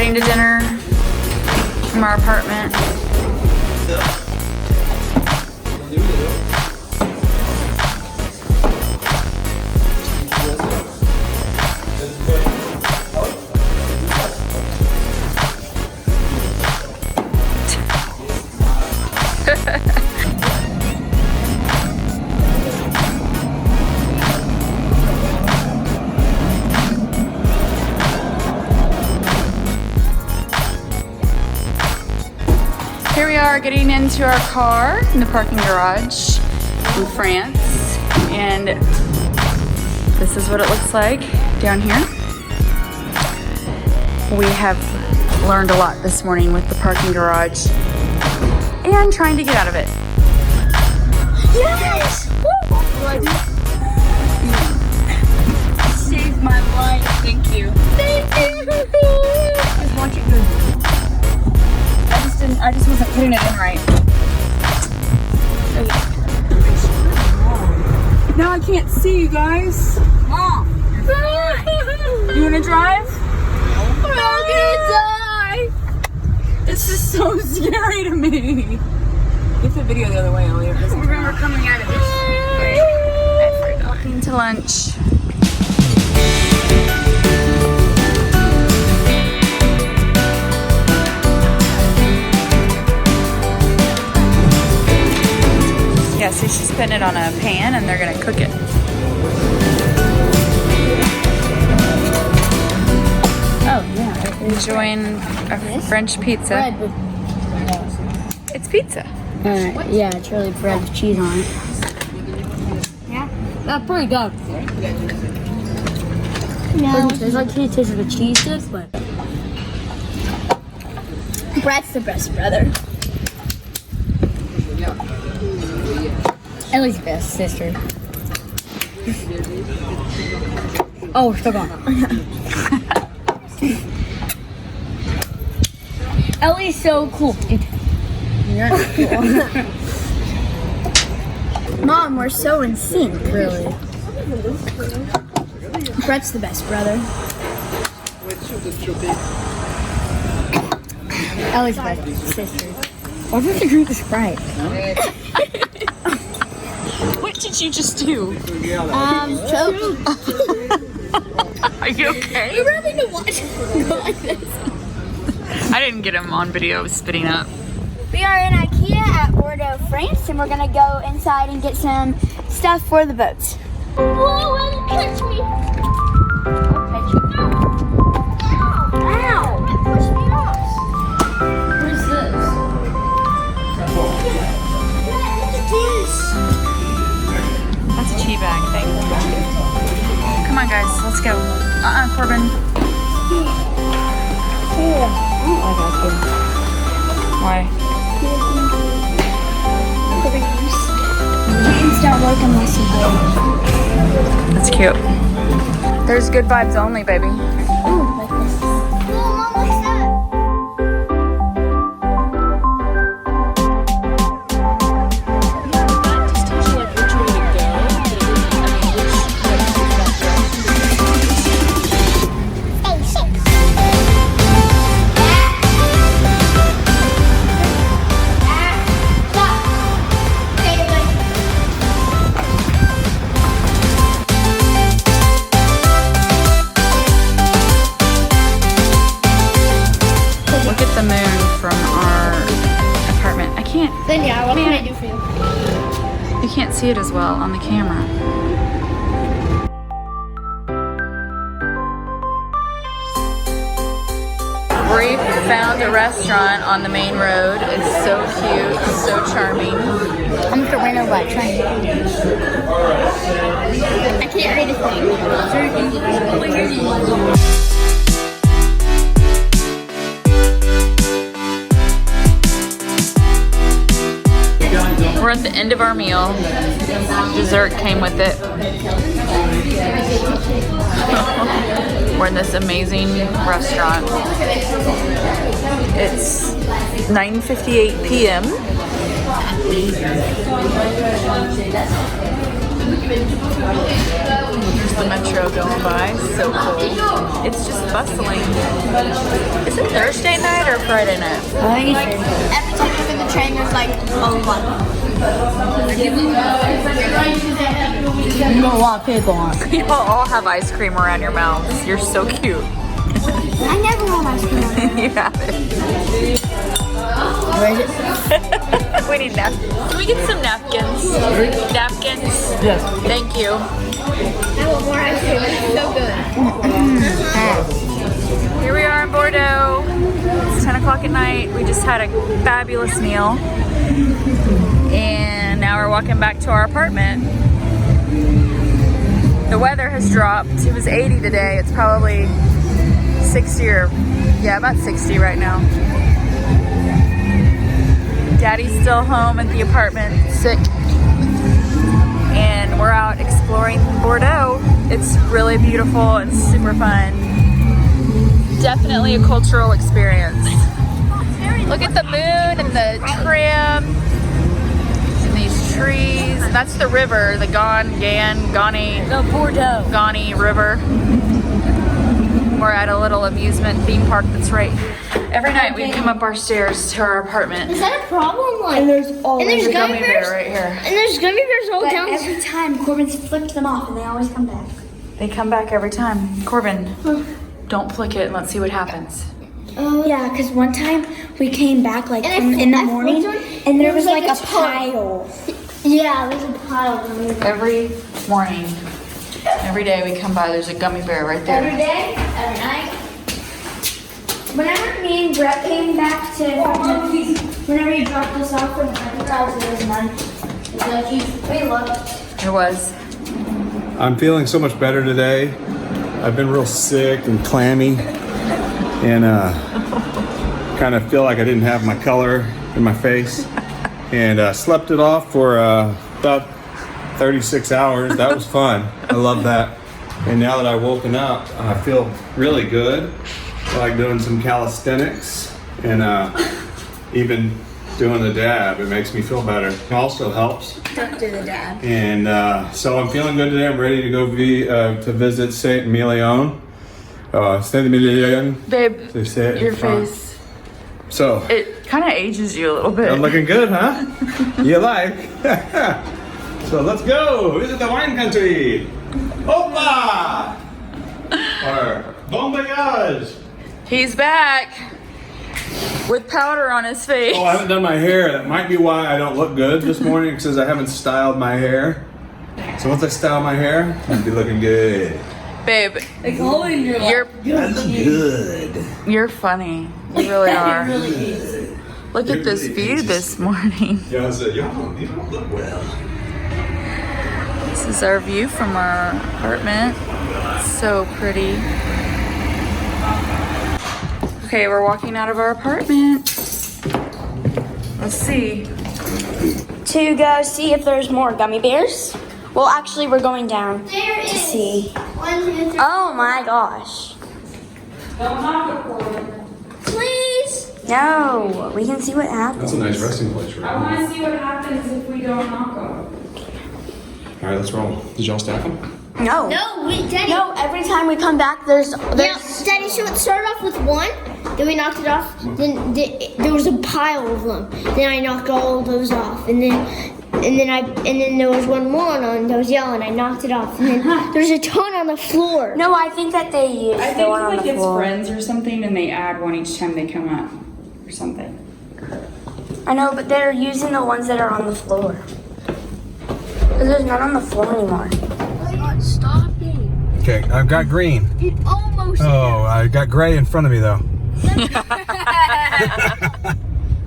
came to dinner from our apartment. Here we are getting into our car in the parking garage in France, and this is what it looks like down here. We have learned a lot this morning with the parking garage and trying to get out of it. Yes! Woo! What do I do? Saved my life. Thank you. Thank you. Just watch it go. I just wasn't putting it in right. Now I can't see you guys. Mom, you wanna drive? I'm gonna die. This is so scary to me. Get the video the other way, Elliot. We're coming out of this way. I forgot. Walking to lunch. Yeah, so she's putting it on a pan and they're gonna cook it. Oh, yeah. Enjoying a French pizza. Bread with... It's pizza. yeah, it's really bread with cheese on it. Yeah? That's pretty good. No. It's like it tastes like a cheese dip, but... Brett's the best brother. Ellie's best sister. Oh, we're still going. Ellie's so cool. You're not cool. Mom, we're so in sync, really. Brett's the best brother. Ellie's best sister. Why don't you drink the Sprite? What did you just do? Choke. Are you okay? You're having to watch go like this. I didn't get him on video spitting up. We are in IKEA at Bordeaux, France, and we're gonna go inside and get some stuff for the boats. Whoa, catch me. Catch you. Ow! It pushed me off. Where's this? Look at this. That's a tea bag thing. Come on, guys, let's go. Corbin. I got you. Why? Games don't work unless you go. That's cute. There's good vibes only, baby. Ooh, like this. Oh, Mom, what's that? Linda, what can I do for you? You can't see it as well on the camera. We found a restaurant on the main road. It's so cute, so charming. I'm gonna run over by train. I can't read a thing. We're at the end of our meal. Dessert came with it. We're in this amazing restaurant. It's 9:58 p.m. There's the metro going by. So cool. It's just bustling. Is it Thursday night or Friday night? I think it's every time you're in the train, there's like a lot. You got a lot of people on. You all have ice cream around your mouths. You're so cute. I never want ice cream. You have it. Where is it? We need napkins. Can we get some napkins? Napkins? Yes. Thank you. I want more ice cream. It's so good. Here we are in Bordeaux. It's 10 o'clock at night. We just had a fabulous meal. And now we're walking back to our apartment. The weather has dropped. It was 80 today. It's probably 60 or, yeah, about 60 right now. Daddy's still home at the apartment, sick. And we're out exploring Bordeaux. It's really beautiful and super fun. Definitely a cultural experience. Look at the moon and the trim and these trees. And that's the river, the Gummy River. We're at a little amusement theme park that's right. Every night we come up our stairs to our apartment. Is that a problem? Like, And there's there's gummy bears right here. And there's gummy bears all down. Every time Corbin's flipped them off, and they always come back. They come back every time. Corbin, don't flick it and let's see what happens. Oh yeah, because one time we came back like in the morning, and there was like a pile. Yeah, there's a pile. Every morning, every day we come by, there's a gummy bear right there. Every day, every night. Whenever me and Brett came back to, whenever you dropped us off from the house, there was none. It's like we looked. It was. I'm feeling so much better today. I've been real sick and clammy and kind of feel like I didn't have my color in my face and slept it off for about 36 hours. That was fun. I love that. And now that I've woken up, I feel really good. I like doing some calisthenics and even doing the dab. It makes me feel better. It also helps. Don't do the dab. And so I'm feeling good today. I'm ready to go to visit Saint Emilion. Saint Emilion. Babe, They say it your in France. face, So it kind of ages you a little bit. I'm looking good, huh? You like? So let's go visit the wine country. Opa! Or bon voyage. He's back with powder on his face. Oh, I haven't done my hair. That might be why I don't look good this morning, because I haven't styled my hair. So once I style my hair, I'll be looking good. Babe, I look good. you're funny. You really are. Look at this view this morning. Yeah, I said, y'all, you don't look well. This is our view from our apartment. So pretty. Okay, we're walking out of our apartment. Let's see. To go see if there's more gummy bears. Well, actually, we're going down to see. 1, 2, 3. Oh my gosh. Please. No, we can see what happens. That's a nice resting place for you. All want to see what happens if we don't knock on. right, let's roll. Did y'all staff them? No. No, Daddy. No, every time we come back, there's Yeah, Daddy, so it started off with one, then we knocked it off, then there was a pile of them. Then I knocked all of those off, and then there was one more on that was yellow, and I knocked it off. And then there was a ton on the floor. No, I think that they use I the think one on like the it's floor. friends or something, and they add one each time they come up, or something. I know, but they're using the ones that are on the floor. 'Cause there's none on the floor anymore. Stop it. Okay, I've got green. It almost. Oh, I got gray in front of me though.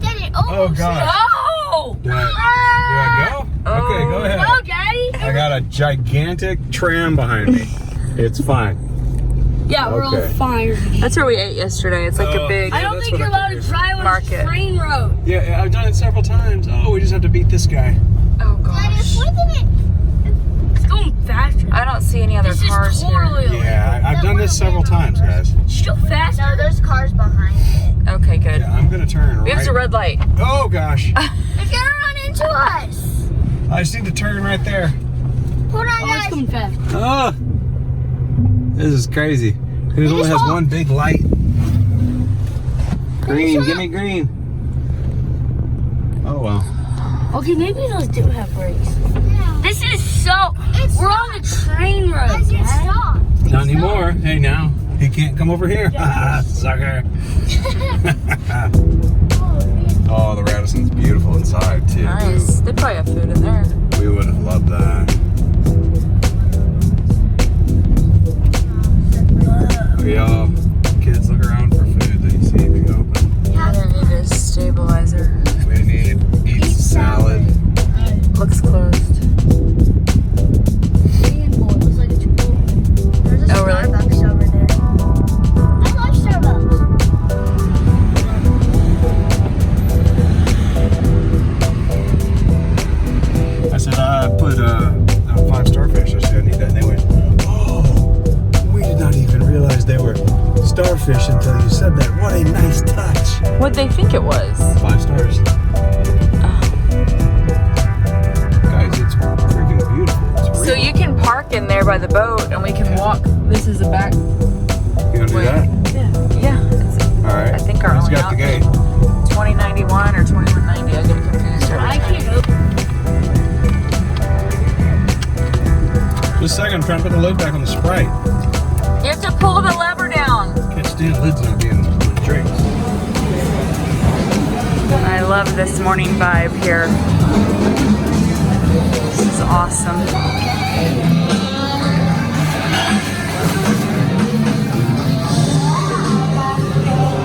Daddy, it almost. Oh God. Oh! Do I go? Okay, go ahead. Oh, Daddy. I got a gigantic tram behind me. It's fine. Yeah, we're Okay. all fine. That's where we ate yesterday. It's like a Oh. big. I don't that's think what you're I allowed to figured. drive on Market. the train road. Yeah, I've done it several times. Oh, we just have to beat this guy. Oh gosh. It's going faster. I don't see any other This cars is totally here. Yeah, I've done this several times, guys. Still faster. No, there's cars behind it. Okay, good. Yeah, I'm gonna turn right. There's a red light. Oh gosh. It's gonna run into us. I just need to turn right there. Hold on, Oh, it's guys. coming fast. Oh, this is crazy. It only has one big light. Green, give me green. Oh well. Okay, maybe those do have brakes. This is so. We're on the train road. Dad. Not anymore. Hey, now he can't come over here. Sucker. Oh, the Radisson's beautiful inside too. Nice. They probably have food in there. We would have loved that. Y'all, kids, look around for food that you see being open. I don't need a stabilizer. We need eat salad. Looks closed. Looks like it's cool. There's a Oh, really? Starbucks over there. I love Starbucks. I said, I put 5 starfish. I said, I need that. And they went, oh, we did not even realize they were starfish until you said that. What a nice touch. What'd they think it was? 5 stars. Guys, it's freaking beautiful. It's real. So you can park in there by the boat and we can walk. This is the back. You gonna do that? Yeah. It's, All right. I think our Who's only got the option. gate? 2091 or 2190. I get confused every I time. can't open. Just a second, I'm trying to put the lid back on the Sprite. You have to pull the lever down. Can't stand lids not being on the drinks. I love this morning vibe here. This is awesome.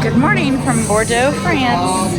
Good morning from Bordeaux, France.